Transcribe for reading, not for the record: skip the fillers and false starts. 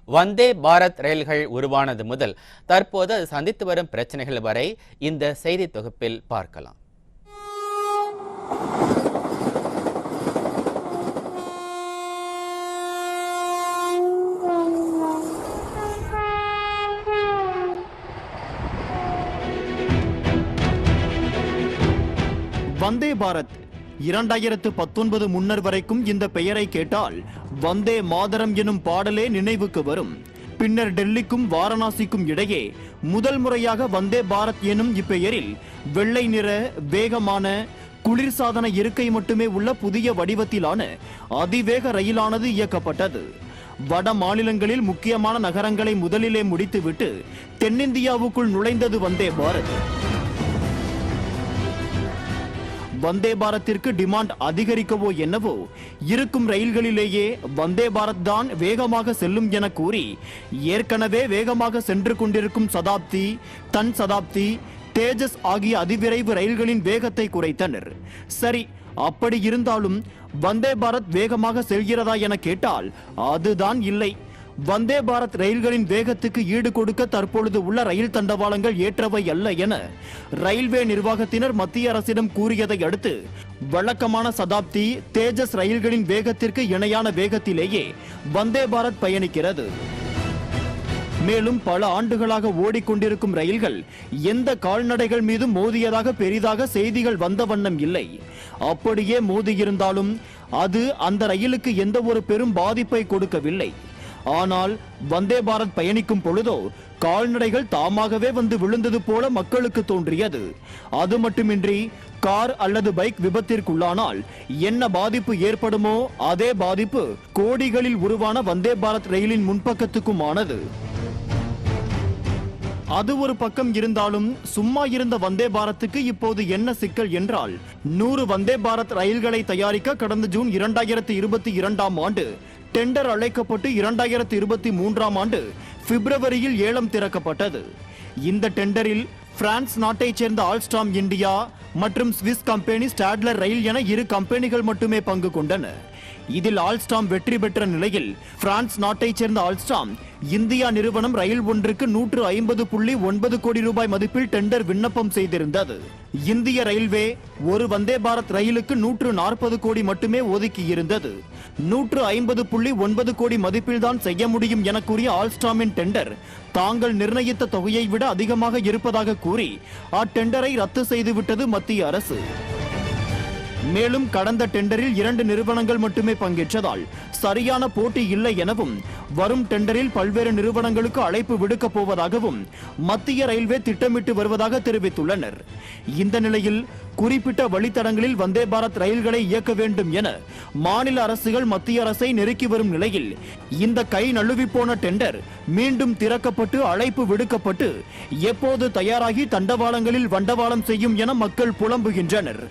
வந்தே பாரத் ரயில்கள் உருவானது முதல் தற்போது அது சந்தித்து வரும் பிரச்சனைகள் வரை இந்த செய்தி தொகுப்பில் பார்க்கலாம். வந்தே பாரத் 2019 முன்னர் வரைக்கும் இந்த பெயரை கேட்டால் வந்தே மாதரம் எனும் பாடலே நினைவுக்கு வரும். பின்னர் டெல்லிக்கும் வாரணாசிக்கும் இடையே முதல் முறையாக வந்தே பாரத் எனும் இப்பெயரில் வெள்ளை நிற வேகமான குளிர்சாதன இருக்கை மட்டுமே உள்ள புதிய வடிவத்திலான அதிவேக ரயிலானது இயக்கப்பட்டது. வட மாநிலங்களில் முக்கியமான நகரங்களை முதலிலே முடித்துவிட்டு தென்னிந்தியாவுக்குள் நுழைந்தது வந்தே பாரத். வந்தே பாரத்திற்கு டிமாண்ட் அதிகரிக்கவோ என்னவோ இருக்கும் ரயில்களிலேயே வந்தே பாரத் தான் வேகமாக செல்லும் என கூறி ஏற்கனவே வேகமாக சென்று கொண்டிருக்கும் சதாப்தி, தன் சதாப்தி, தேஜஸ் ஆகிய அதிவிரைவு ரயில்களின் வேகத்தை குறைத்தனர். சரி, அப்படி இருந்தாலும் வந்தே பாரத் வேகமாக செல்கிறதா என கேட்டால் அதுதான் இல்லை. வந்தே பாரத் ரயில்களின் வேகத்துக்கு ஈடு கொடுக்க தற்பொழுது உள்ள ரயில் தண்டவாளங்கள் ஏற்றவை அல்ல என ரயில்வே நிர்வாகத்தினர் மத்திய அரசிடம் கூறியதை அடுத்து வழக்கமான சதாப்தி, தேஜஸ் ரயில்களின் வேகத்திற்கு இணையான வேகத்திலேயே வந்தே பாரத் பயணிக்கிறது. மேலும் பல ஆண்டுகளாக ஓடிக்கொண்டிருக்கும் ரயில்கள் எந்த கால்நடைகள் மீதும் மோதியதாக பெரிதாக செய்திகள் வந்த வண்ணம் இல்லை. அப்படியே மோதியிருந்தாலும் அது அந்த ரயிலுக்கு எந்த ஒரு பெரும் பாதிப்பை கொடுக்கவில்லை. ஆனால் வந்தே பாரத் பயணிக்கும் பொழுதோ கால்நடைகள் தாமாகவே வந்து விழுந்தது போல மக்களுக்கு தோன்றியது. அது மட்டுமின்றி கார் அல்லது பைக் விபத்திற்குள்ளானால் என்ன பாதிப்பு ஏற்படுமோ அதே பாதிப்பு கோடிகளில் உருவான வந்தே பாரத் ரயிலின் முன்பக்கத்துக்கும் ஆனது. அது ஒரு பக்கம் இருந்தாலும் சும்மா இருந்த வந்தே பாரத்துக்கு இப்போது என்ன சிக்கல் என்றால் 100 வந்தே பாரத் ரயில்களை தயாரிக்க கடந்த ஜூன் 2022 ஆண்டு டெண்டர் அழைக்கப்பட்டு 2023 ஆண்டு பிப்ரவரியில் ஏலம் திறக்கப்பட்டது. இந்த டெண்டரில் பிரான்ஸ் நாட்டைச் சேர்ந்த ஆல்ஸ்டாம் இந்தியா மற்றும் ஸ்விஸ் கம்பெனி ஸ்டாட்லர் ரயில் என 2 கம்பெனிகள் மட்டுமே பங்கு கொண்டன. இதில் ஆல்ஸ்டாம் வெற்றி பெற்ற நிலையில் பிரான்ஸ் நாட்டைச் சேர்ந்த ஆல்ஸ்டாம் இந்தியா நிறுவனம் ரயில் ஒன்றுக்கு 150.9 கோடி ரூபாய் மதிப்பில் டெண்டர் விண்ணப்பம் செய்திருந்தது. இந்திய ரயில்வே ஒரு வந்தே பாரத் ரயிலுக்கு 140 கோடி மட்டுமே ஒதுக்கி இருந்தது. 150.9 கோடி மதிப்பில் தான் செய்ய முடியும் என கூறிய ஆல்ஸ்டாமின் டெண்டர் தாங்கள் நிர்ணயித்த தொகையை விட அதிகமாக இருப்பதாக கூறி அட்டெண்டரை ரத்து செய்துவிட்டது மத்திய அரசு. மேலும் கடந்த டெண்டரில் 2 நிறுவனங்கள் மட்டுமே பங்கேற்றதால் சரியான போட்டி இல்லை எனவும் வரும் டெண்டரில் பல்வேறு நிறுவனங்களுக்கு அழைப்பு விடுக்கப் போவதாகவும் மத்திய ரயில்வே திட்டமிட்டு வருவதாக தெரிவித்துள்ளனர். இந்த நிலையில் குறிப்பிட்ட வழித்தடங்களில் வந்தே பாரத் ரயில்களை இயக்க வேண்டும் என மாநில அரசுகள் மத்திய அரசை நெருக்கி வரும் நிலையில் இந்த கை நழுவி போன டெண்டர் மீண்டும் திறக்கப்பட்டு அழைப்பு விடுக்கப்பட்டு எப்போது தயாராகி தண்டவாளங்களில் வண்டவாளம் செய்யும் என மக்கள் புலம்புகின்றனர்.